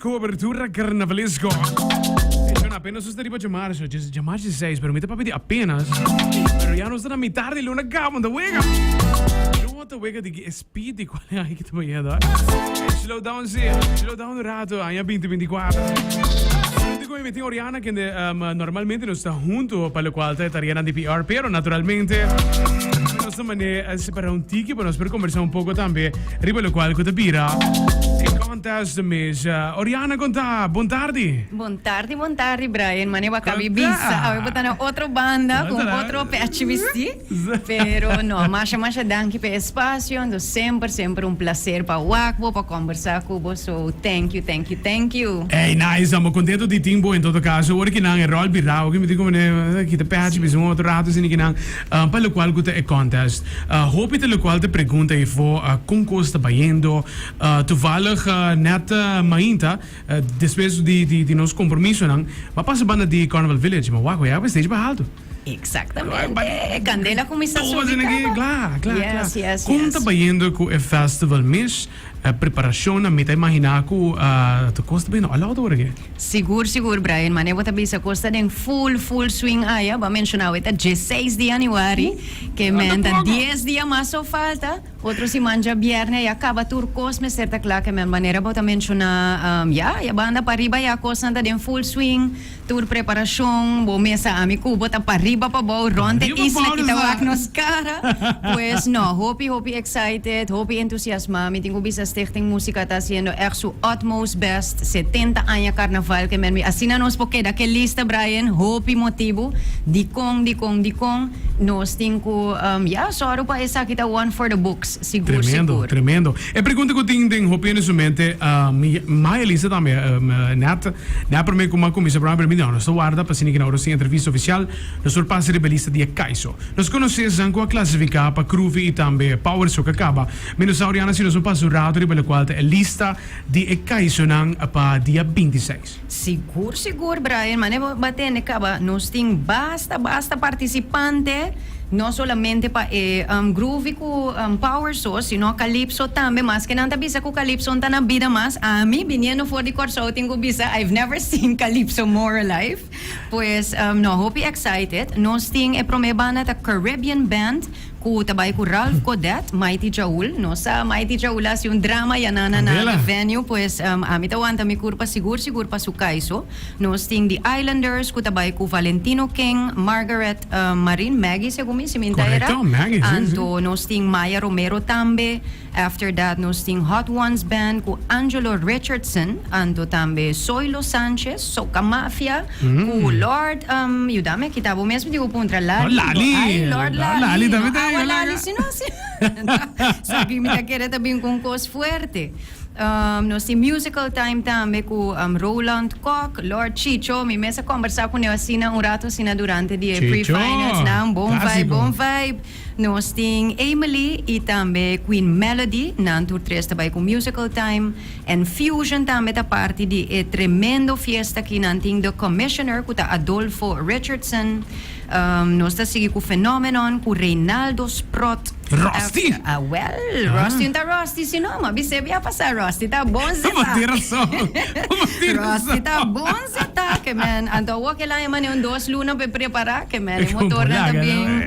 cobertura carnavalesco. Sono apenas sta arrivando a marzo, già marzo 6, però mi te papiti apenas. Però ya non sta na metà di luna gama da wega. Wat wega di speed di quale hai che tu vai da. Slow down rato, hai 2024. Come metti Oriana che normalmente non sta junto per le quali Oriana di PR, però naturalmente nostra maniera separare un tiki per conversare un poco tambe riguardo qual che bira. Contest Miss Oriana conta, buon tardi, Brian. Maneva cabibisa, avevo una altra banda con altro patch vesti, pero no, masha danke per spazio, ando sempre un placer para wakbo, para conversar com você, so thank you. Hey, nice, siamo contento di Timbo in tutto caso, ora che non è rol birrao, che mi dico che te patch bisogna altro rato sin che non per lo qual che è contest. Hoop te lo qual te pregunta e fo con costa baiendo, toevallig net mainta después di nos compromisso não, mas passa banda di Carnival Village, mas wago ja stage behalto. Exatamente. Candela começa a subir. Claro. Yes. Conta baiendo com o festival miss preparação na meta imaginar que tu costa bem não, algo do que? Seguro, Brian. Manevo tabi sa costa den full swing aya, ba mencionava ita 16 de januari, que menta 10 dias mais só falta. Outro se manja viernes e acaba turcos, me certa claro que men maneira bota mencionar a banda para riba ya costa anda den full swing, tour preparação, bo mesa amigo bota para riba pa bo ronde isla kita wak nos cara. Pues no, hope excited, hope entusiasma, me tengo bisa Stichting Música está haciendo echt su utmost best. 70 años carnaval que me asina nos porque da que lista Brian, hope motivo, di con, nos tinko soro pa esa kita one for the books, seguro. Tremendo. E pergunta que eu tenho hope nesse momento, minha lista também, na primeira como comissão para mim, não, nós guarda para sinignar a entrevista oficial, nós surpassa a lista de Caiso. Nós conhecemos a classificar para Groovy e também Power Soca acaba. Menos Oriana se nós passo rato pela qual a lista de Caiso para dia 26. Seguro, Brian. Manevo batendo acaba, nós tem basta participante. Não solamente para groovy com power source, sino calypso também, mas que não tá bisa com calypso não tá na vida mas a mim vindo for de corso tenho bisa I've never seen calypso more alive. Pues no hope excited. Nós tem a promebana da Caribbean band ku tabay ko Ralph Codet, Mighty Jaul. No sa Mighty Jaul as yung drama yanana na venue pues amitawan tami kurpa siguro pa su Caiso. Nos ting the Islanders ku tabay ko Valentino King, Margaret Marin, Maggie segumi si Mintaera. Correcto, Maggie. Anto nos ting Maya Romero tambe. After that nos ting Hot Ones band ku Angelo Richardson, anto tambe Soylo Sanchez, Soca Mafia, ku Lord yudame kitabo mesmo di ko puntra Lali. Lord Lali também. Wala si Sabi mi ta kere tabi kung cause fuerte. No si musical time tambe ku Roland Koch, Lord Chicho, mi mesa conversar com ele assim rato sina durante dia pre-finals na bom vibe. Nós tem Emily e também Queen Melody, nantur tres também com musical time, and Fusion também da parte de tremendo fiesta que nanting the commissioner kuta Adolfo Richardson. Nós está seguindo com o Phenomenon, com Reinaldo Sprott. Rusty? Rusty não tá Rusty, se não, mas você ia passar Rusty, tá bom Rusty tá bom que man, então o que lá é um 2 lunas para preparar, que man, o motor tá bem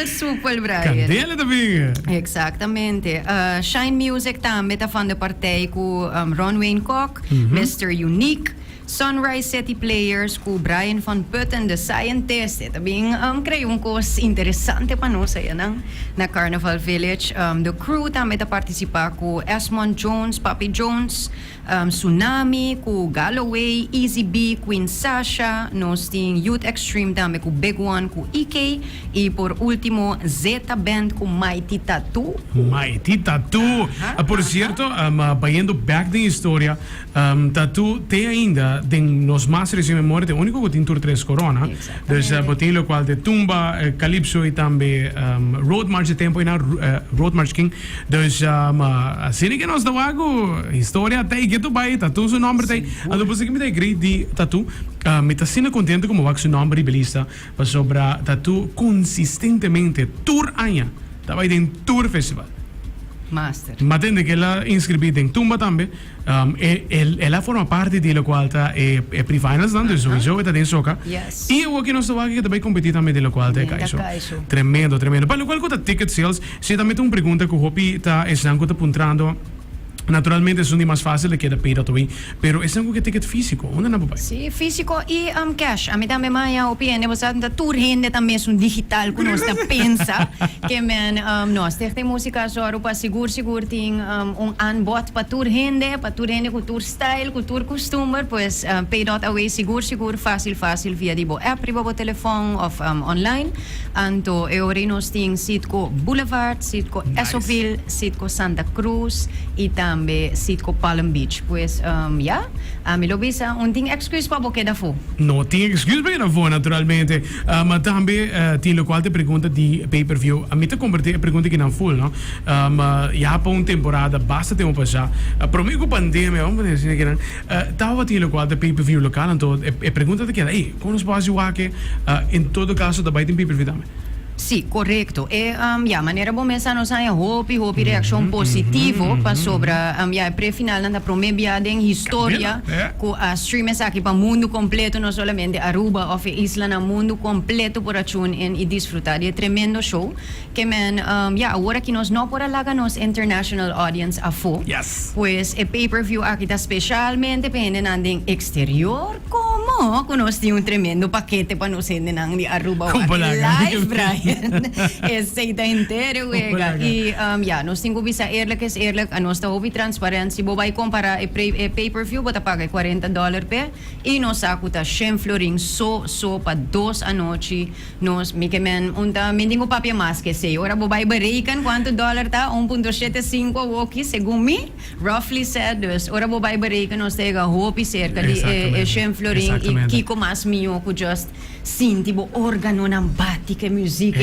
super, Brian. Candela também. Exatamente. Shine Music também tá falando de partei com Ron Wayne Koch, Mr. Unique, Sunrise City Players com Brian Van Putten, The Scientist. Também creio coisa interessante para nós aí na Carnival Village. The Crew também está participar com Esmond Jones, Papi Jones, Tsunami, com Galloway, Easy B, Queen Sasha. Nós temos Youth Extreme também com Big One, com EK. E por último, Zeta Band com Mighty Tattoo. Por certo, vayendo back da história, Tattoo tem ainda de nos mais recentes memórias, o único que tem Tour 3 Corona. Então, botem o qual de Tumba, Calypso e também Road March de tempo e na Road March King. Então, assim que nós dá algo, história até que tu vai, Tattoo seu nome tem. Então, depois que me dá great de Tattoo, me está sendo contente como vai seu nome ribelista, para sobrar Tattoo consistentemente, tour año, estava aí em Tour Festival. Master. Matende che la iscrivita in tumba tambe, ela forma parte di lo qual è pre-finals, tanto sowieso è in Soca. Yes. E io che non sto che também competita também di lo qual è Caiso. Tremendo. Per qual cosa ticket sales, se também un pregunta che hopi ta e sanco ta puntrando. Naturalmente sono mais fácil que da peira também, pero é algo que ticket físico, onde não papai? Sí, físico y cash. A mí también me ha opinión, pues anda tour gente también es un digital que nos pensa que men no, esta música só para seguro ting un aanbod para tour gente com tour style, com tour costume, pues pay dot away seguro fácil via di bo app, ribo telefone of online. Anto e nos ting sitco Boulevard, sitco Esoville, sitco Santa Cruz y también sitco Palm Beach. Pues ya, mi lo bisa un ting excuse pa porque da fu. No, tem excuse bem na voz, naturalmente. Mas também tem o qual te pergunta de pay-per-view. A mim te converter a pergunta que não full, não? Já para uma temporada, basta tempo passar. Para mim com pandemia, vamos dizer que não. Tava tem o qual te pay-per-view local, então a pergunta te queda, ei, como nos pode jogar que em todo caso também tem pay-per-view também? Sì, corretto. E maneira bom mesa nos hay hopi reaction positivo pa sobra pre-final nanda promebia den historia ku streamers aqui pa mundo completo, no solamente Aruba of isla na mundo completo por achun en e disfrutar de tremendo show que men agora que nos no por alaga nos international audience afo. Yes. Pues e pay-per-view aqui tá especialmente pende nanding exterior como conosci un tremendo paquete pa nos ende nang di Aruba live Brian. Esteita inteiro, wega. E, nós temos que ser eerlijk, a nós estamos transparente. Se você comparar o pay-per-view, você paga $40 per, e nós sacuta 100 florin só para 2 a noite. Nós, mendigo papel mais que sei. Ora, você bereikan quanto dólar tá? 1.75 aqui, segundo mim, roughly said. Dus, ora, você bereikan, nós temos hopi cerca de 100 florin, e kiko mais mio, que just sinti bo órgano ng bati que musica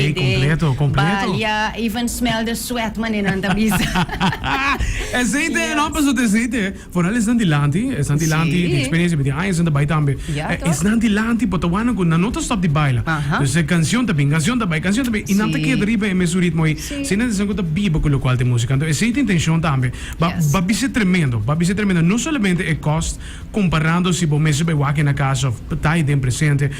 completo. Balia, even smell the sweat man in an tabisa. Zeite, não passou de zeite. Vooral is dan die lanti, die experiência met die haaien zijn erbij tambe. Is dan die lanti, but the one go na nota stop die baila. Dus canción também. E não te queda riba e mesu ritmo e se não se encontra biba com o qual de música. Então, essa é a intenção também. Babi se tremendo. Não somente é cost comparando se bom mesmo bem aqui na casa, tá aí dentro presente.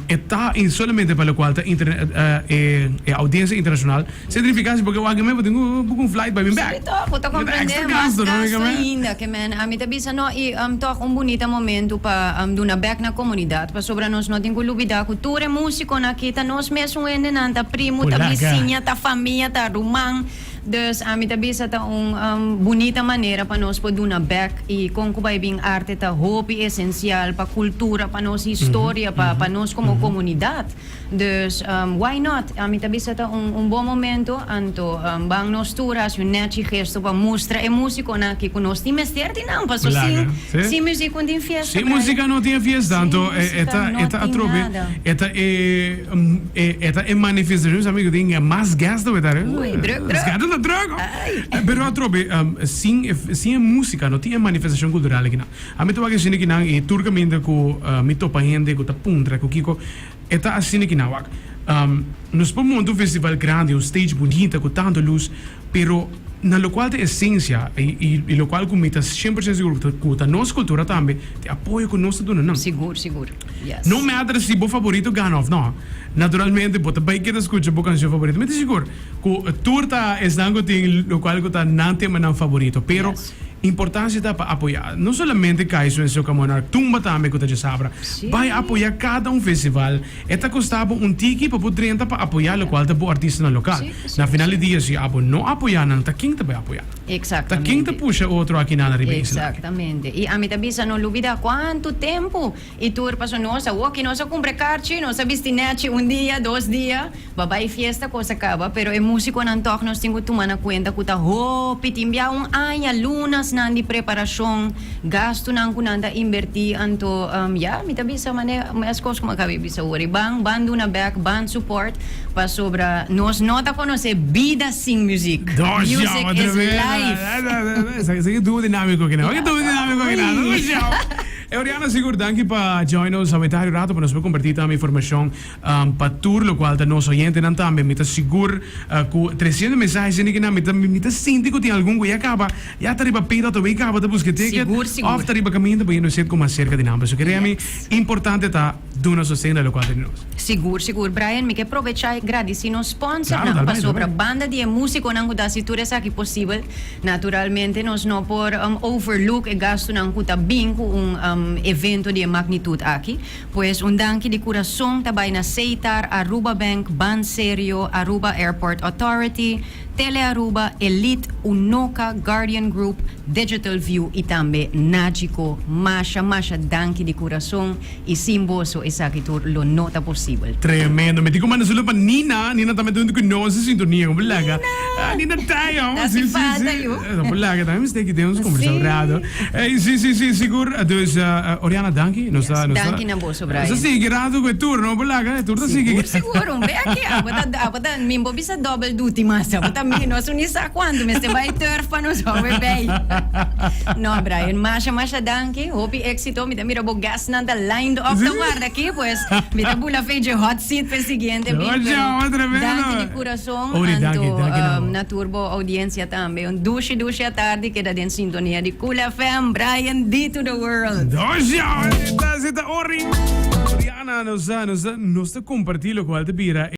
Está solamente para o qual a audiência internacional. Significa porque o argumento tem um flight by me back. Puto compreender mas gasto ainda que men a mim tabisa no e toch bonito momento para duna back na comunidade para sobra nós não tem que olvidar cultura música na kita nós mesmo ende nanta primo ta vizinha ta família ta rumang. Dus a mim tabisa ta bonita maneira para nós poder duna back e com que vai vir arte ta hobby essencial para cultura para nós história para nós como comunidade. Dus why not? A mim tabisa ta bom momento anto bang nos turas un neti gesto para mostrar e música na que nós temos certo não para sim música não tem fiesta. Sim música não tem fiesta tanto eta atrobe eta é manifestações amigo tem mais gasto verdade. Droga. Pero atrobe sim música não tem manifestação cultural aqui não. A mim tô aqui sini que não e turcamente com mito paende com ta puntra com kiko eta assim que não nós podemos um festival grande, um stage bonita com tanta luz, pero na local de essência e local com meta 100% seguro que a nossa cultura também te apoia com nossa dona não. Seguro. Yes. Não me adra se o favorito ganha ou não. Naturalmente, você vai querer escutar a canção favorita, mas seguro que a turta é algo tem local que está não tem não favorito, pero importância está para apoiar não somente Caiso Soca Monarch, tumba também que você sabe, vai apoiar cada festival. Eta custava ticket para poder entrar para apoiar o qual o artista no local. Na final do dia se não apoiar não, tá quem te vai apoiar. Exatamente. Tá quem te puxa outro aqui na Ribeira. Exatamente. E a mim também não olvida quanto tempo e tu passou nossa, que nós compra carte, nós vestinete dia, 2 dias, babai fiesta coisa acaba, pero é músico não toca nós temos que tomar na conta que tá hopi timbia ano lunas na di preparação, gasto nang kunanda invertir anto mi tabi sa mane as coisas como acabei bisa ori bando na back band support pa sobra nos nota conhecer vida sem music. Music is life. Esse é tudo dinâmico que não. Oriana, siguro, danke pa join us sa metade rato para nos compartir também informação para tour, lo qual nos oyentes não também, me tá seguro com 300 mensagens que na me tá sinto que tem algum que acaba, já tá riba pira to acaba da busca ticket, of tá riba caminho para ir no centro como cerca de namba, so que realmente importante tá do nosso senda lo qual de nós. Seguro, Brian, me que aproveitar e agradecer no sponsor Claro, na talvez, sobre banda de músico nang kuda si tudo aqui possível. Naturalmente nós não por overlook e gasto nang kuta bingo evento de magnitude aqui, pois danke de coração também na Seitar, Aruba Bank, Banserio, Aruba Airport Authority, Tele Aruba, Elite, Unoca, Guardian Group, Digital View e também Nagico. Masha danke de coração e simboso essa aqui tudo lo nota possível. Tremendo. Me dico mano solo pa Nina também tudo que nós se sintonia com belaga. Nina tayo. Sim. Falta eu. Belaga, também tem que ter uns conversado. Sim, seguro. Dus Oriana, danke. Danke na bolso, Brian. Sa sige rado ko turno belaga, turno sige. Seguro, vem aqui. Abata mimbo bisa double duty masa. Abata menos unisa quando me se vai turf pa nos overbay. No, Brian, masha danke. Hope éxito. Mira bo gas na da line of the guarda aqui, pues. Mira bula feije hot seat pa siguiente. Danke de coração. Na turbo audiência também. Dushi à tarde que da den sintonia de Kula FM, Brian D to the world. Doja, esta Ori. Oriana nos está compartindo com a Altepira.